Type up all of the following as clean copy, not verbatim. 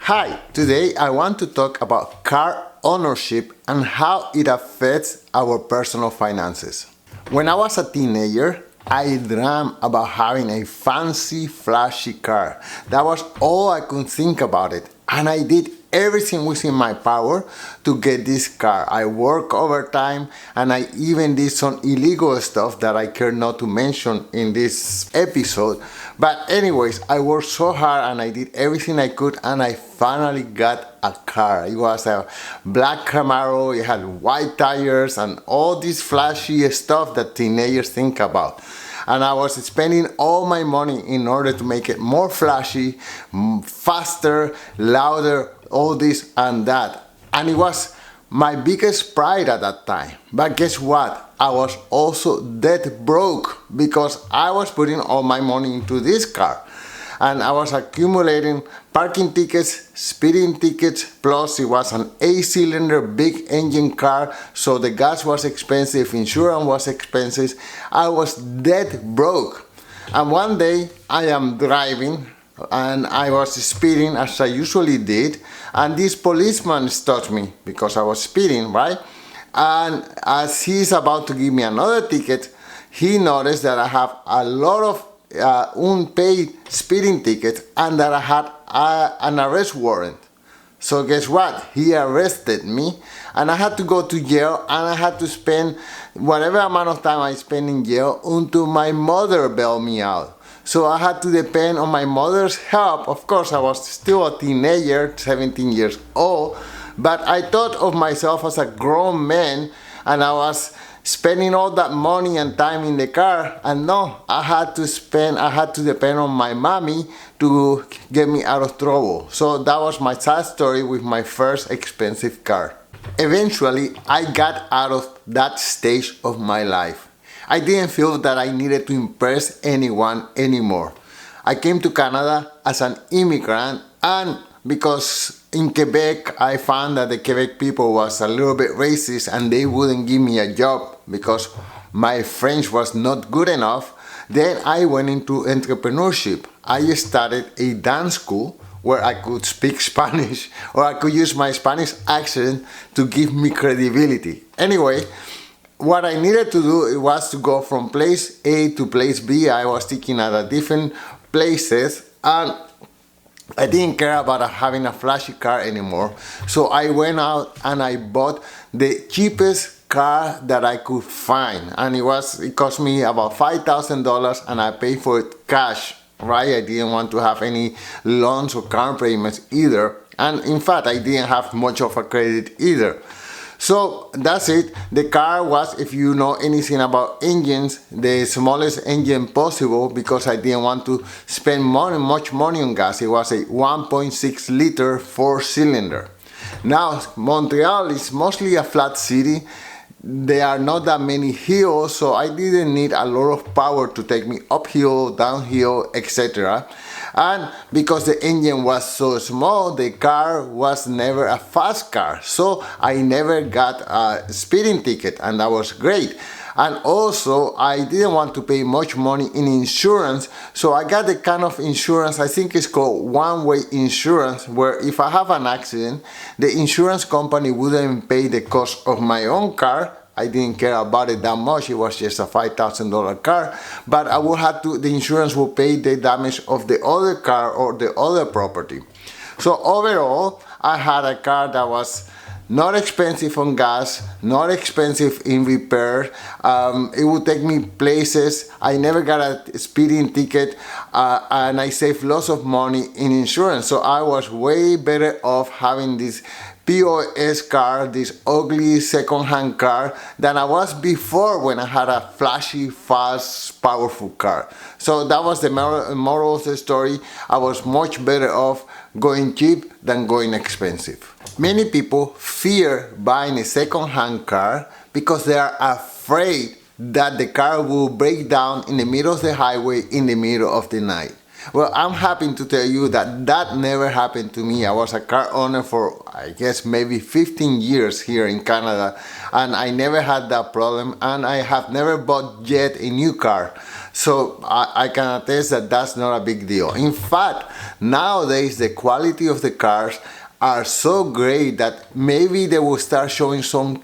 Hi, today I want to talk about car ownership and how it affects our personal finances. When I was a teenager, I dreamed about having a fancy, flashy car. That was all I could think about it. And I did everything within my power to get this car. I worked overtime and I even did some illegal stuff that I care not to mention in this episode. But anyways, I worked so hard and I did everything I could and I finally got a car. It was a black Camaro, it had white tires and all this flashy stuff that teenagers think about. And I was spending all my money in order to make it more flashy, faster, louder, all this and that. And it was my biggest pride at that time. But guess what? I was also dead broke because I was putting all my money into this car. And I was accumulating parking tickets, speeding tickets, plus it was an 8-cylinder big engine car, so the gas was expensive, insurance was expensive. I was dead broke. And one day I am driving and I was speeding as I usually did, and this policeman stopped me because I was speeding, right? And as he's about to give me another ticket, he noticed that I have a lot of unpaid speeding tickets and that I had an arrest warrant. So guess what? He arrested me and I had to go to jail and I had to spend whatever amount of time I spent in jail until my mother bailed me out. So I had to depend on my mother's help. Of course, I was still a teenager, 17 years old, but I thought of myself as a grown man and I was spending all that money and time in the car, and no, I had to depend on my mommy to get me out of trouble. So that was my sad story with my first expensive car. Eventually, I got out of that stage of my life. I didn't feel that I needed to impress anyone anymore. I came to Canada as an immigrant, and because in Quebec, I found that the Quebec people was a little bit racist and they wouldn't give me a job because my French was not good enough. Then I went into entrepreneurship. I started a dance school where I could speak Spanish or I could use my Spanish accent to give me credibility. Anyway, what I needed to do was to go from place A to place B. I was teaching at different places and I didn't care about having a flashy car anymore. So I went out and I bought the cheapest car that I could find. And it cost me about $5,000 and I paid for it cash, right? I didn't want to have any loans or car payments either. And in fact, I didn't have much of a credit either. So that's it. The car was, if you know anything about engines, the smallest engine possible because I didn't want to spend much money on gas. It was a 1.6 liter 4-cylinder. Now, Montreal is mostly a flat city. There are not that many hills, so I didn't need a lot of power to take me uphill, downhill, etc. And because the engine was so small, the car was never a fast car. So I never got a speeding ticket, and that was great. And also, I didn't want to pay much money in insurance, so I got the kind of insurance, I think it's called one-way insurance, where if I have an accident, the insurance company wouldn't pay the cost of my own car. I didn't care about it that much, it was just a $5,000 car, but I would have to, the insurance will pay the damage of the other car or the other property. So overall, I had a car that was not expensive on gas, not expensive in repair. It would take me places. I never got a speeding ticket and I saved lots of money in insurance. So I was way better off having this POS car, this ugly second-hand car, than I was before when I had a flashy, fast, powerful car. So that was the moral of the story. I was much better off going cheap than going expensive. Many people fear buying a second-hand car because they are afraid that the car will break down in the middle of the highway in the middle of the night. Well, I'm happy to tell you that that never happened to me. I was a car owner for, I guess, maybe 15 years here in Canada, and I never had that problem, and I have never bought yet a new car. So I can attest that that's not a big deal. In fact, nowadays the quality of the cars are so great that maybe they will start showing some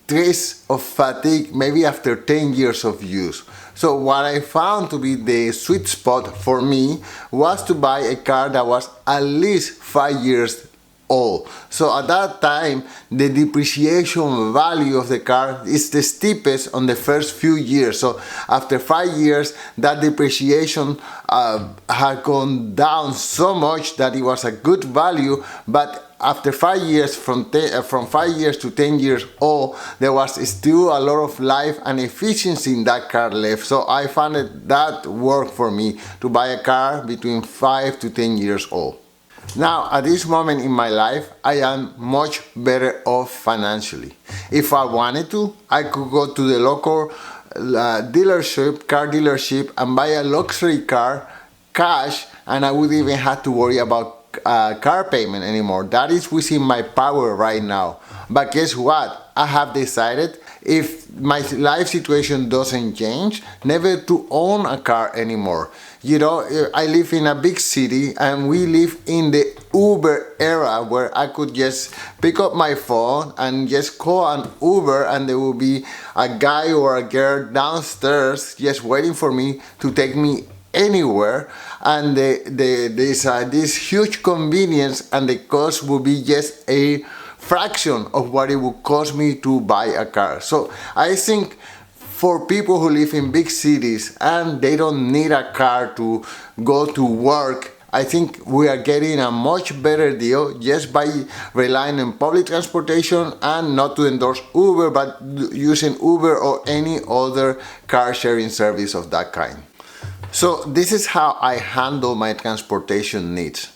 trace of fatigue maybe after 10 years of use. So what I found to be the sweet spot for me was to buy a car that was at least 5 years old. So at that time, the depreciation value of the car is the steepest on the first few years. So after 5 years, that depreciation had gone down so much that it was a good value, but after 5 years, from 5 years to 10 years old, there was still a lot of life and efficiency in that car left. So I found that worked for me to buy a car between 5 to 10 years old. Now, at this moment in my life, I am much better off financially. If I wanted to, I could go to the local car dealership, and buy a luxury car cash, and I wouldn't even have to worry about car payment anymore. That is within my power right now. But guess what? I have decided, if my life situation doesn't change, never to own a car anymore. You know, I live in a big city, and we live in the Uber era, where I could just pick up my phone and just call an Uber, and there will be a guy or a girl downstairs just waiting for me to take me anywhere, and there's this huge convenience, and the cost will be just a fraction of what it would cost me to buy a car. So I think for people who live in big cities and they don't need a car to go to work, I think we are getting a much better deal just by relying on public transportation, and not to endorse Uber, but using Uber or any other car sharing service of that kind. So this is how I handle my transportation needs.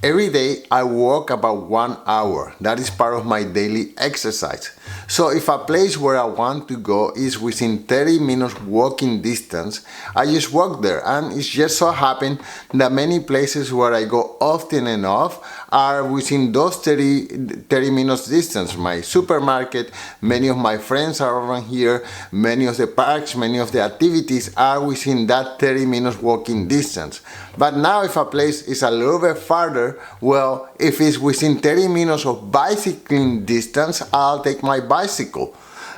Every day I walk about 1 hour. That is part of my daily exercise. So if a place where I want to go is within 30 minutes walking distance, I just walk there. And it's just so happened that many places where I go often enough are within those 30 minutes distance. My supermarket, many of my friends are around here, many of the parks, many of the activities are within that 30 minutes walking distance. But now if a place is a little bit farther, well, if it's within 30 minutes of bicycling distance, I'll take my bicycle.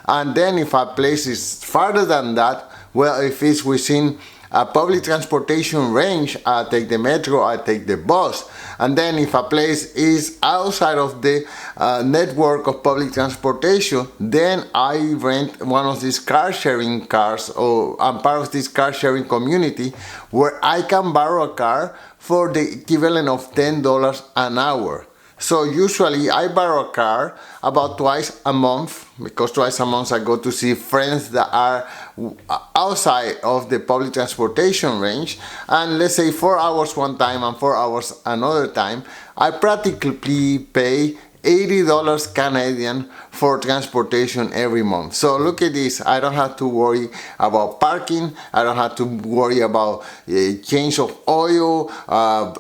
And then if a place is farther than that, well, if it's within a public transportation range, I'll take the metro, I'll take the bus. And then if a place is outside of the network of public transportation, then I rent one of these car sharing cars, or I'm part of this car sharing community where I can borrow a car for the equivalent of $10 an hour. So usually I borrow a car about twice a month, because twice a month I go to see friends that are outside of the public transportation range, and let's say 4 hours one time and 4 hours another time, I practically pay $80 Canadian for transportation every month. So look at this, I don't have to worry about parking, I don't have to worry about change of oil,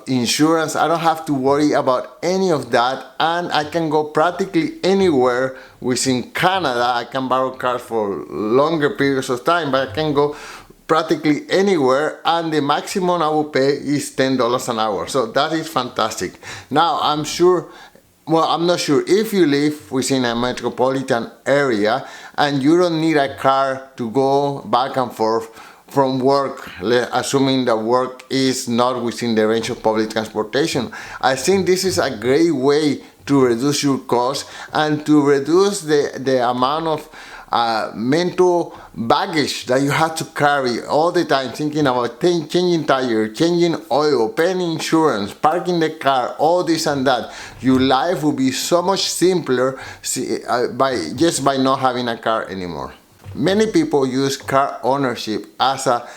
insurance, I don't have to worry about any of that, and I can go practically anywhere within Canada. I can borrow cars for longer periods of time, but I can go practically anywhere, and the maximum I will pay is $10 an hour. So that is fantastic. Now I'm not sure if you live within a metropolitan area and you don't need a car to go back and forth from work, assuming that work is not within the range of public transportation. I think this is a great way to reduce your costs and to reduce the amount of mental baggage that you have to carry all the time, thinking about changing tire, changing oil, paying insurance, parking the car, all this and that. Your life will be so much simpler by not having a car anymore. Many people use car ownership as a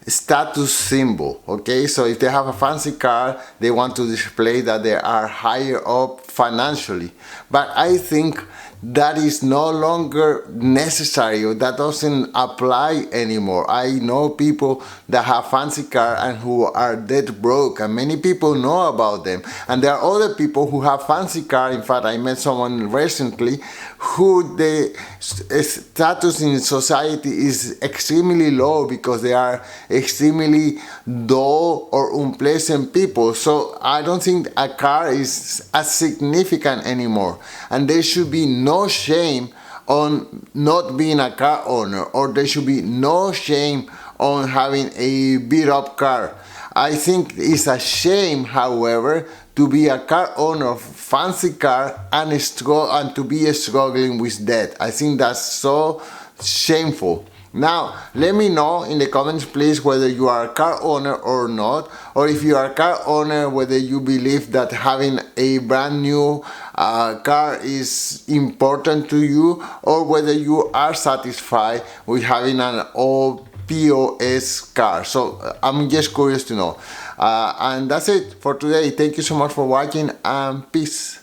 status symbol. Okay, so if they have a fancy car, they want to display that they are higher up financially. But I think that is no longer necessary, or that doesn't apply anymore. I know people that have fancy car and who are dead broke, and many people know about them. And there are other people who have fancy car. In fact, I met someone recently who the status in society is extremely low because they are extremely dull or unpleasant people. So I don't think a car is as significant anymore, and there should be no shame on not being a car owner, or there should be no shame on having a beat up car. I think it's a shame, however, to be a car owner of fancy car and to be struggling with debt. I think that's so shameful. Now, let me know in the comments, please, whether you are a car owner or not, or if you are a car owner, whether you believe that having a brand new car is important to you, or whether you are satisfied with having an old POS car. So I'm just curious to know. And that's it for today. Thank you so much for watching, and peace.